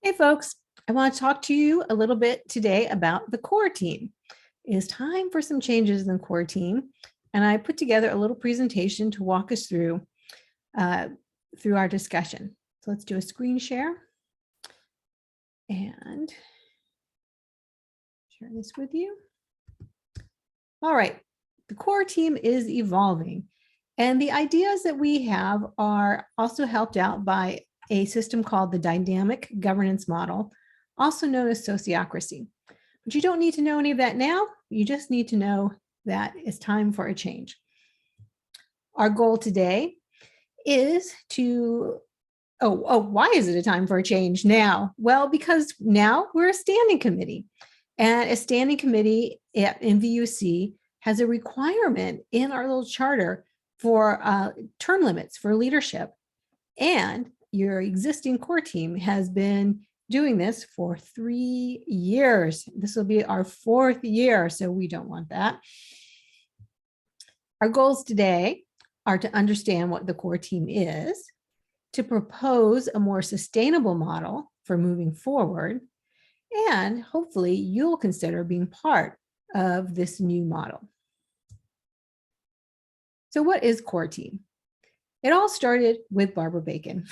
Hey folks, I want to talk to you a little bit today about the core team. It is time for some changes in the core team, and I put together a little presentation to walk us through our discussion. So let's do a screen share and share this with you. All right, the core team is evolving, and the ideas that we have are also helped out by a system called the dynamic governance model, also known as Sociocracy. But you don't need to know any of that now. You just need to know that it's time for a change. Our goal today is to, why is it a time for a change now? Well, because now we're a standing committee, and a standing committee at MVUC has a requirement in our little charter for term limits for leadership. And your existing core team has been doing this for 3 years. This will be our 4th year, so we don't want that. Our goals today are to understand what the core team is, to propose a more sustainable model for moving forward, and hopefully you'll consider being part of this new model. So what is core team? It all started with Barbara Bacon.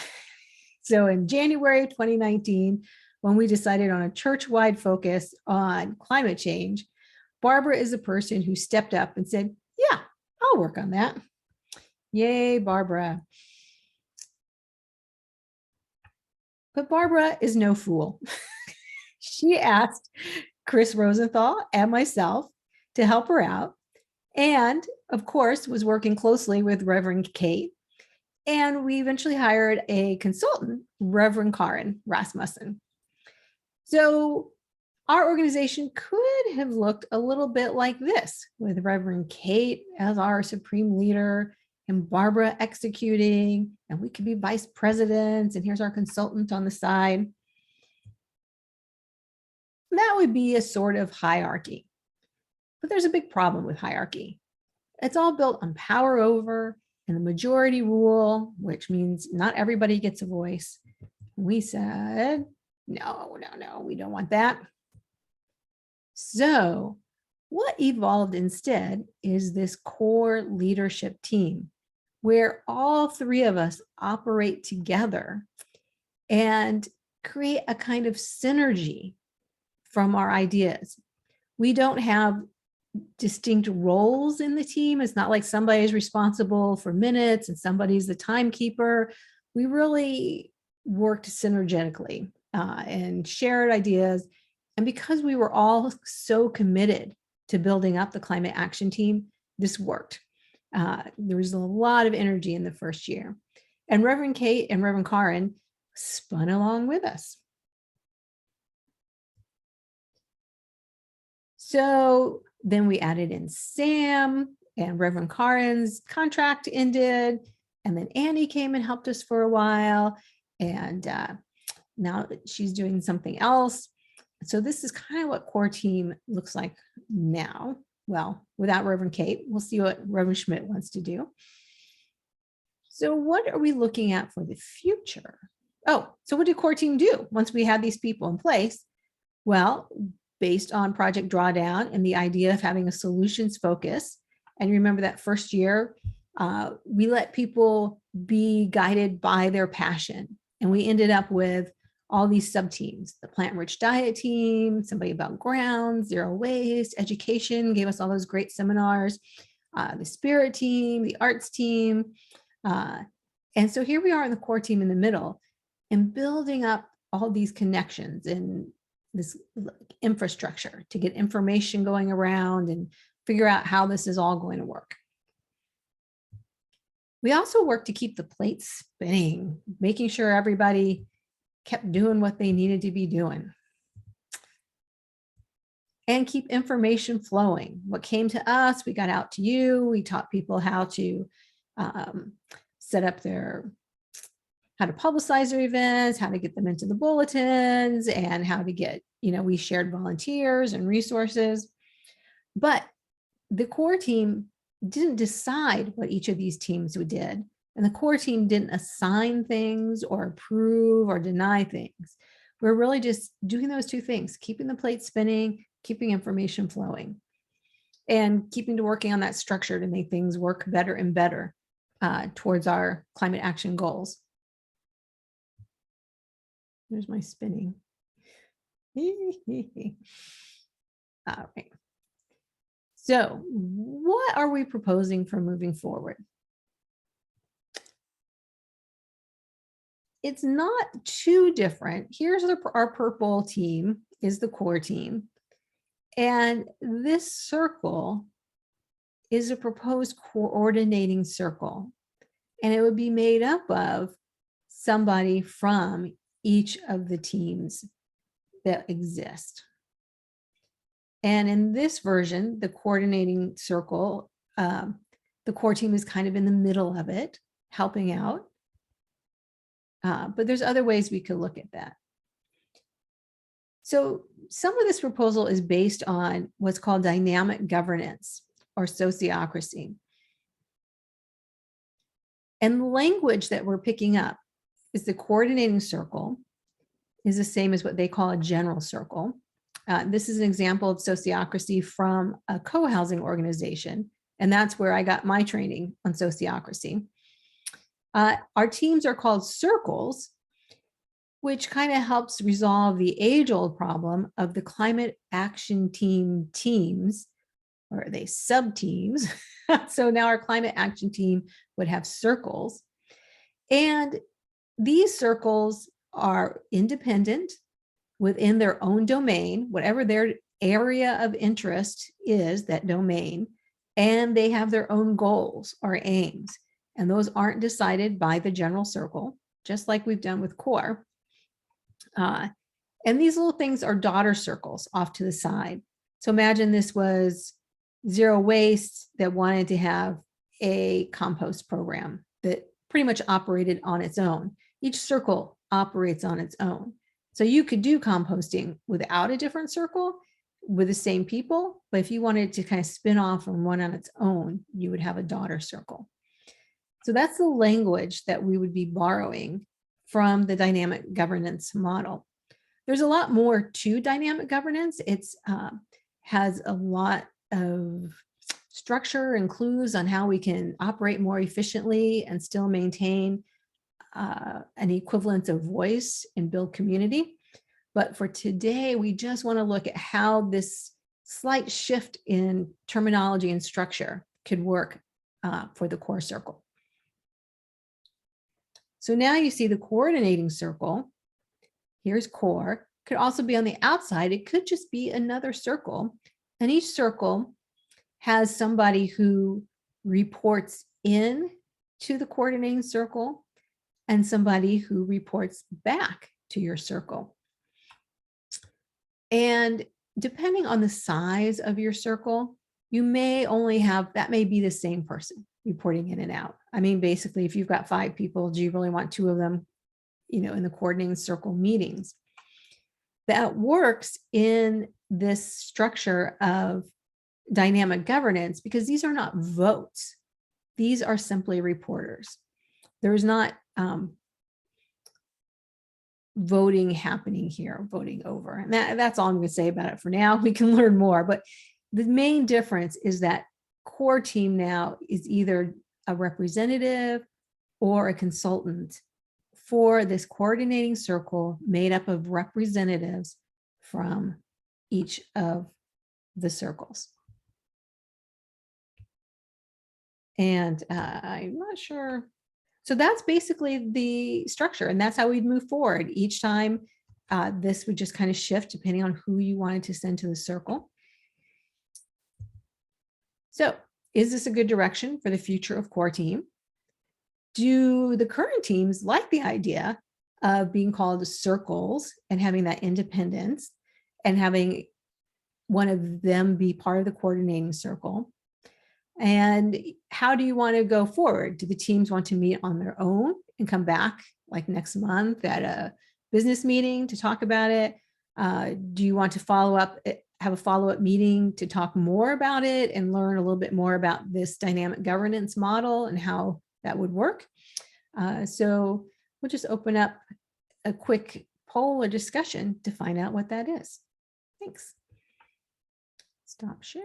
So in January of 2019, when we decided on a church-wide focus on climate change, Barbara is a person who stepped up and said, yeah, I'll work on that. Yay, Barbara. But Barbara is no fool. She asked Chris Rosenthal and myself to help her out, and of course was working closely with Reverend Kate. And we eventually hired a consultant, Reverend Karen Rasmussen. So our organization could have looked a little bit like this, with Reverend Kate as our supreme leader and Barbara executing, and we could be vice presidents, and here's our consultant on the side. That would be a sort of hierarchy. But there's a big problem with hierarchy. It's all built on power over and the majority rule, which means not everybody gets a voice. We said, no, we don't want that. So what evolved instead is this core leadership team, where all 3 of us operate together and create a kind of synergy from our ideas. We don't have distinct roles in the team. It's not like somebody is responsible for minutes and somebody's the timekeeper. We really worked synergetically and shared ideas. And because we were all so committed to building up the climate action team, this worked. There was a lot of energy in the first year. And Reverend Kate and Reverend Karen spun along with us. So then we added in Sam, and Reverend Karen's contract ended, and then Annie came and helped us for a while, and now she's doing something else. So this is kind of what core team looks like now. Well, without Reverend Kate, we'll see what Reverend Schmidt wants to do. So what are we looking at for the future? Oh, so what did core team do once we had these people in place? Well, based on Project Drawdown and the idea of having a solutions focus. And remember that first year, we let people be guided by their passion. And we ended up with all these sub-teams, the plant-rich diet team, somebody about grounds, zero waste, education, gave us all those great seminars, the spirit team, the arts team. And so here we are in the core team in the middle and building up all these connections and this infrastructure to get information going around and figure out how this is all going to work. We also work to keep the plate spinning, making sure everybody kept doing what they needed to be doing. And keep information flowing. What came to us, we got out to you. We taught people how to set up how to publicize their events, how to get them into the bulletins, and how to get, we shared volunteers and resources. But the core team didn't decide what each of these teams did. And the core team didn't assign things or approve or deny things. We're really just doing those two things, keeping the plate spinning, keeping information flowing, and keeping to working on that structure to make things work better and better towards our climate action goals. There's my spinning. All right. So what are we proposing for moving forward? It's not too different. Here's our purple team is the core team. And this circle is a proposed coordinating circle. And it would be made up of somebody from each of the teams that exist. And in this version, the coordinating circle, the core team is kind of in the middle of it, helping out. But there's other ways we could look at that. So some of this proposal is based on what's called dynamic governance or sociocracy. And the language that we're picking up is the coordinating circle is the same as what they call a general circle. This is an example of sociocracy from a co-housing organization, and that's where I got my training on sociocracy. Our teams are called circles, which kind of helps resolve the age-old problem of the climate action team teams, or are they sub-teams? So now our climate action team would have circles. And these circles are independent within their own domain, whatever their area of interest is, that domain, and they have their own goals or aims. And those aren't decided by the general circle, just like we've done with core. And these little things are daughter circles off to the side. So imagine this was zero waste that wanted to have a compost program that pretty much operated on its own. Each circle operates on its own. So you could do composting without a different circle with the same people, but if you wanted to kind of spin off and run on its own, you would have a daughter circle. So that's the language that we would be borrowing from the dynamic governance model. There's a lot more to dynamic governance. It's has a lot of structure and clues on how we can operate more efficiently and still maintain an equivalence of voice and build community. But for today, we just want to look at how this slight shift in terminology and structure could work for the core circle. So now you see the coordinating circle. Here's core. Could also be on the outside. It could just be another circle. And each circle has somebody who reports in to the coordinating circle and somebody who reports back to your circle. And depending on the size of your circle, you may only have, that may be the same person reporting in and out. I mean, basically, if you've got 5 people, do you really want 2 of them, you know, in the coordinating circle meetings? That works in this structure of dynamic governance because these are not votes. These are simply reporters. There's not voting happening here, voting over. And that's all I'm going to say about it for now. We can learn more, but the main difference is that core team now is either a representative or a consultant for this coordinating circle made up of representatives from each of the circles. And I'm not sure. So that's basically the structure, and that's how we'd move forward. Each time this would just kind of shift depending on who you wanted to send to the circle. So is this a good direction for the future of core team? Do the current teams like the idea of being called circles and having that independence and having one of them be part of the coordinating circle? And how do you want to go forward? Do the teams want to meet on their own and come back like next month at a business meeting to talk about it? Do you want to follow up, have a follow-up meeting to talk more about it and learn a little bit more about this dynamic governance model and how that would work? So we'll just open up a quick poll or discussion to find out what that is. Thanks. Stop share.